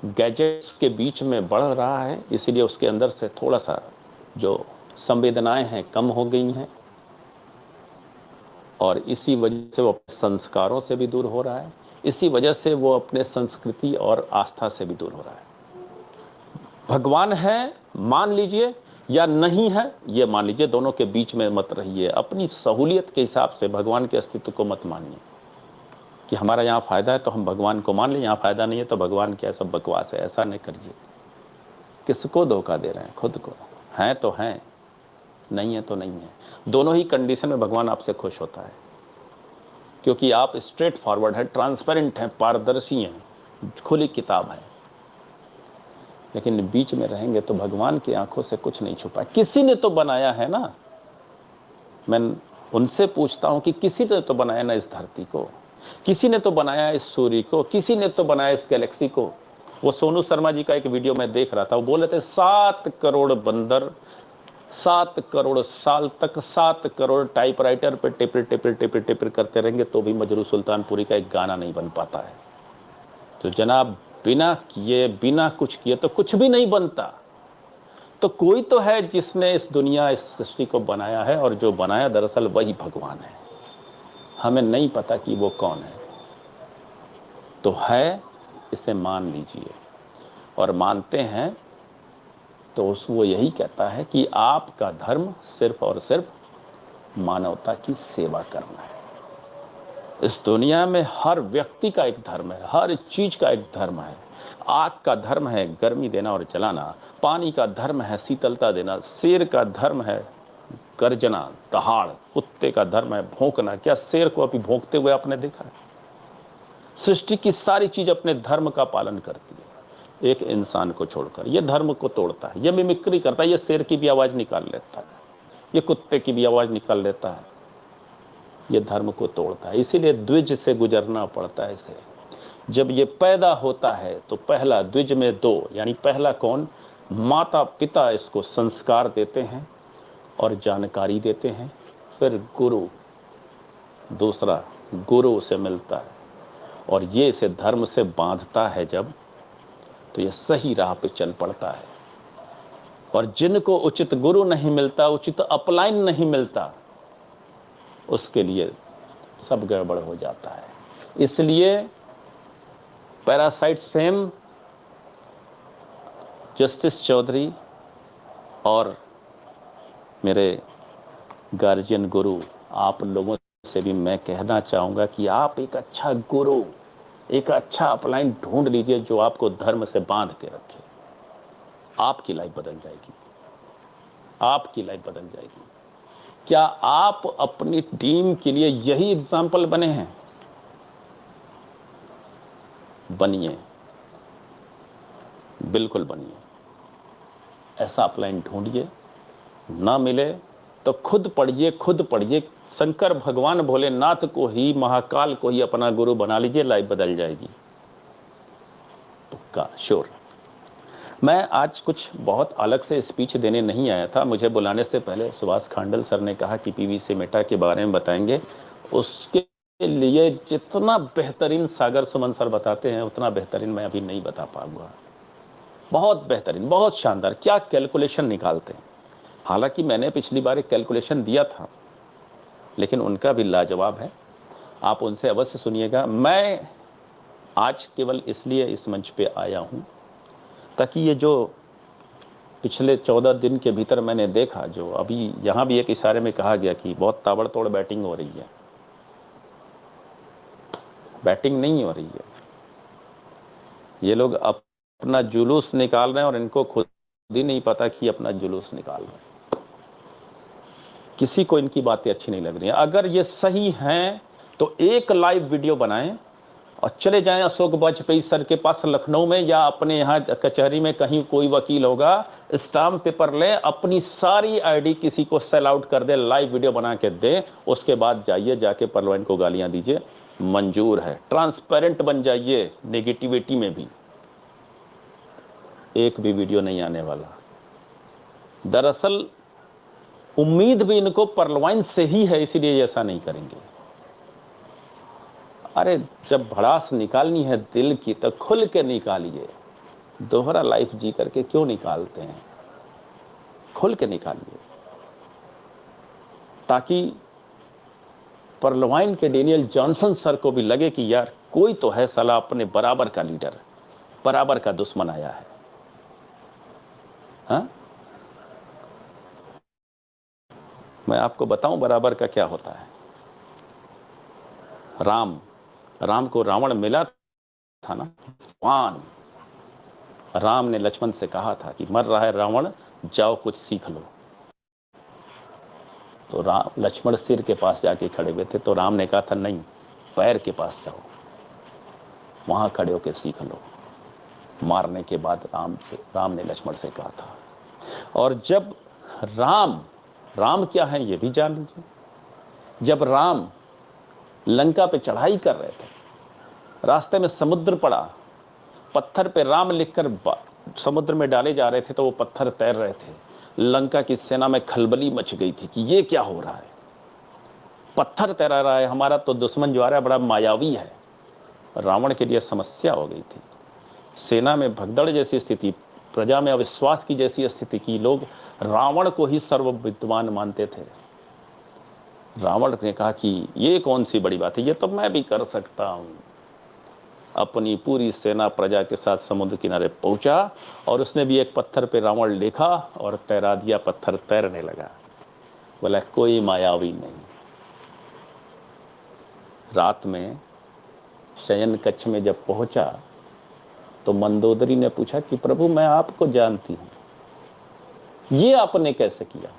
गैजेट्स के बीच में बढ़ रहा है, इसीलिए उसके अंदर से थोड़ा सा जो संवेदनाएं हैं कम हो गई हैं, और इसी वजह से वो अपने संस्कारों से भी दूर हो रहा है, इसी वजह से वो अपने संस्कृति और आस्था से भी दूर हो रहा है। भगवान है मान लीजिए, या नहीं है ये मान लीजिए, दोनों के बीच में मत रहिए। अपनी सहूलियत के हिसाब से भगवान के अस्तित्व को मत मानिए कि हमारा यहाँ फ़ायदा है तो हम भगवान को मान लें, यहाँ फ़ायदा नहीं है तो भगवान क्या सब बकवास है। ऐसा नहीं करिए। किसको धोखा दे रहे हैं? खुद को। हैं तो हैं, नहीं है तो नहीं है। दोनों ही कंडीशन में भगवान आपसे खुश होता है, क्योंकि आप स्ट्रेट फॉरवर्ड है, ट्रांसपेरेंट हैं, पारदर्शी हैं, खुली किताब है। लेकिन बीच में रहेंगे तो भगवान की आंखों से कुछ नहीं छुपा। किसी ने तो बनाया है ना। मैं उनसे पूछता हूं कि किसी ने तो बनाया ना इस धरती को, किसी ने तो बनाया इस सूर्य को, किसी ने तो बनाया इस गैलेक्सी को। वो सोनू शर्मा जी का एक वीडियो मैं देख रहा था, वो बोल रहे थे 7 करोड़ बंदर 7 करोड़ साल तक 7 करोड़ टाइपराइटर पे टिपिर टिपिर टिपिर टिपिर करते रहेंगे तो भी मजरू सुल्तानपुरी का एक गाना नहीं बन पाता है। तो जनाब, बिना किए, बिना कुछ किए तो कुछ भी नहीं बनता। तो कोई तो है जिसने इस दुनिया, इस सृष्टि को बनाया है, और जो बनाया दरअसल वही भगवान है। हमें नहीं पता कि वो कौन है, तो है, इसे मान लीजिए। और मानते हैं तो वो यही कहता है कि आपका धर्म सिर्फ और सिर्फ मानवता की सेवा करना है। इस दुनिया में हर व्यक्ति का एक धर्म है, हर चीज का एक धर्म है। आग का धर्म है गर्मी देना और जलाना, पानी का धर्म है शीतलता देना, शेर का धर्म है गर्जना दहाड़, कुत्ते का धर्म है भौंकना। क्या शेर को अभी भौंकते हुए आपने देखा है? सृष्टि की सारी चीज अपने धर्म का पालन करती है, एक इंसान को छोड़कर। ये धर्म को तोड़ता है, ये मिमिक्री करता है, ये शेर की भी आवाज निकाल लेता है, ये कुत्ते की भी आवाज निकाल लेता है, ये धर्म को तोड़ता है। इसीलिए द्विज से गुजरना पड़ता है इसे। जब ये पैदा होता है तो पहला द्विज में 2, यानी पहला कौन? माता पिता इसको संस्कार देते हैं और जानकारी देते हैं। फिर गुरु, दूसरा गुरु उसे मिलता है और ये इसे धर्म से बांधता है जब, तो ये सही राह पे चल पड़ता है। और जिनको उचित गुरु नहीं मिलता, उचित अपलाइन नहीं मिलता, उसके लिए सब गड़बड़ हो जाता है। इसलिए पैरासाइट्स फेम, जस्टिस चौधरी और मेरे गार्जियन गुरु, आप लोगों से भी मैं कहना चाहूँगा कि आप एक अच्छा गुरु, एक अच्छा अपलाइन ढूंढ लीजिए जो आपको धर्म से बांध के रखे। आपकी लाइफ बदल जाएगी, आपकी लाइफ बदल जाएगी। क्या आप अपनी टीम के लिए यही एग्जाम्पल बने हैं? बनिए, बिल्कुल बनिए। ऐसा अपलाइन ढूंढिए, ना मिले तो खुद पढ़िए, खुद पढ़िए। शंकर भगवान भोलेनाथ को ही, महाकाल को ही अपना गुरु बना लीजिए, लाइफ बदल जाएगी, पक्का, श्योर। मैं आज कुछ बहुत अलग से स्पीच देने नहीं आया था। मुझे बुलाने से पहले सुभाष खांडल सर ने कहा कि पीवीसी मेटा के बारे में बताएंगे। उसके लिए जितना बेहतरीन सागर सुमन सर बताते हैं उतना बेहतरीन मैं अभी नहीं बता पाऊंगा। बहुत बेहतरीन, बहुत शानदार, क्या कैलकुलेशन निकालते हैं। हालांकि मैंने पिछली बार एक कैलकुलेशन दिया था, लेकिन उनका भी लाजवाब है। आप उनसे अवश्य सुनिएगा। मैं आज केवल इसलिए इस मंच पे आया हूं ताकि ये जो पिछले 14 दिन के भीतर मैंने देखा, जो अभी यहां भी एक इशारे में कहा गया कि बहुत ताबड़तोड़ बैटिंग हो रही है, बैटिंग नहीं हो रही है। ये लोग अपना जुलूस निकाल रहे हैं और इनको खुद ही नहीं पता कि अपना जुलूस निकाल रहे हैं। किसी को इनकी बातें अच्छी नहीं लग रही हैं। अगर ये सही हैं तो एक लाइव वीडियो बनाएं और चले जाएं अशोक वाजपेयी सर के पास लखनऊ में, या अपने यहाँ कचहरी में कहीं कोई वकील होगा, स्टाम्प पेपर ले, अपनी सारी आईडी किसी को सेल आउट कर दे, लाइव वीडियो बना के दे, उसके बाद जाइए जाके पार्लियामेंट को गालियां दीजिए, मंजूर है। ट्रांसपेरेंट बन जाइए, नेगेटिविटी में भी एक भी वीडियो नहीं आने वाला। दरअसल उम्मीद भी इनको पार्लियामेंट से ही है, इसीलिए ऐसा नहीं करेंगे। अरे जब भड़ास निकालनी है दिल की तो खुल के निकालिए, दोहरा लाइफ जी करके क्यों निकालते हैं? खुल के निकालिए, ताकि पार्लियामेंट के डेनियल जॉनसन सर को भी लगे कि यार कोई तो है साला अपने बराबर का लीडर, बराबर का दुश्मन आया है। हाँ, मैं आपको बताऊं बराबर का क्या होता है। राम को रावण मिला था ना, भगवान राम ने लक्ष्मण से कहा था कि मर रहा है रावण, जाओ कुछ सीख लो। तो लक्ष्मण सिर के पास जाके खड़े हुए थे, तो राम ने कहा था नहीं, पैर के पास जाओ, वहां खड़े होकर सीख लो। मारने के बाद राम ने लक्ष्मण से कहा था। और जब राम क्या है ये भी जान लीजिए। जब राम लंका पे चढ़ाई कर रहे थे, रास्ते में समुद्र पड़ा, पत्थर पे राम लिखकर समुद्र में डाले जा रहे थे, तो वो पत्थर तैर रहे थे। लंका की सेना में खलबली मच गई थी कि ये क्या हो रहा है, पत्थर तैरा रहा है, हमारा तो दुश्मन जो आ रहा है बड़ा मायावी है। रावण के लिए समस्या हो गई थी। सेना में भगदड़ जैसी स्थिति, प्रजा में अविश्वास की जैसी स्थिति की, लोग रावण को ही सर्व विद्वान मानते थे। रावण ने कहा कि ये कौन सी बड़ी बात है, ये तो मैं भी कर सकता हूं। अपनी पूरी सेना प्रजा के साथ समुद्र किनारे पहुंचा और उसने भी एक पत्थर पे रावण लिखा और तैरा दिया, पत्थर तैरने लगा। बोला कोई मायावी नहीं। रात में शयन कक्ष में जब पहुंचा तो मंदोदरी ने पूछा कि प्रभु मैं आपको जानती हूं, ये आपने कैसे किया?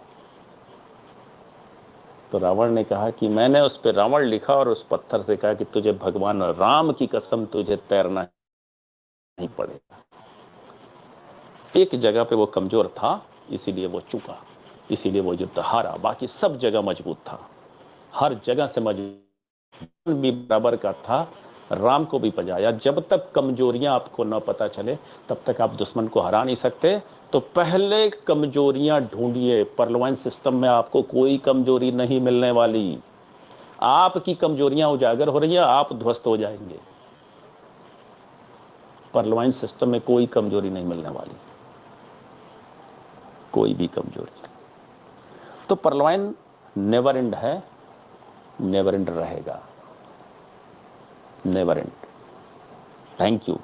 तो रावण ने कहा कि मैंने उस पर रावण लिखा और उस पत्थर से कहा कि तुझे भगवान राम की कसम तुझे तैरना नहीं पड़ेगा। एक जगह पे वो कमजोर था, इसीलिए वो चुका, इसीलिए वो युद्ध हारा। बाकी सब जगह मजबूत था, हर जगह से मजबूत भी बराबर का था। राम को भी बजाया। जब तक कमजोरियां आपको न पता चले तब तक आप दुश्मन को हरा नहीं सकते। तो पहले कमजोरियां ढूंढिए। पार्लियामेंट सिस्टम में आपको कोई कमजोरी नहीं मिलने वाली। आपकी कमजोरियां उजागर हो रही हैं, आप ध्वस्त हो जाएंगे। पार्लियामेंट सिस्टम में कोई कमजोरी नहीं मिलने वाली, कोई भी कमजोरी। तो पार्लियामेंट नेवर एंड है, नेवर एंड रहेगा, नेवर एंड। Thank you.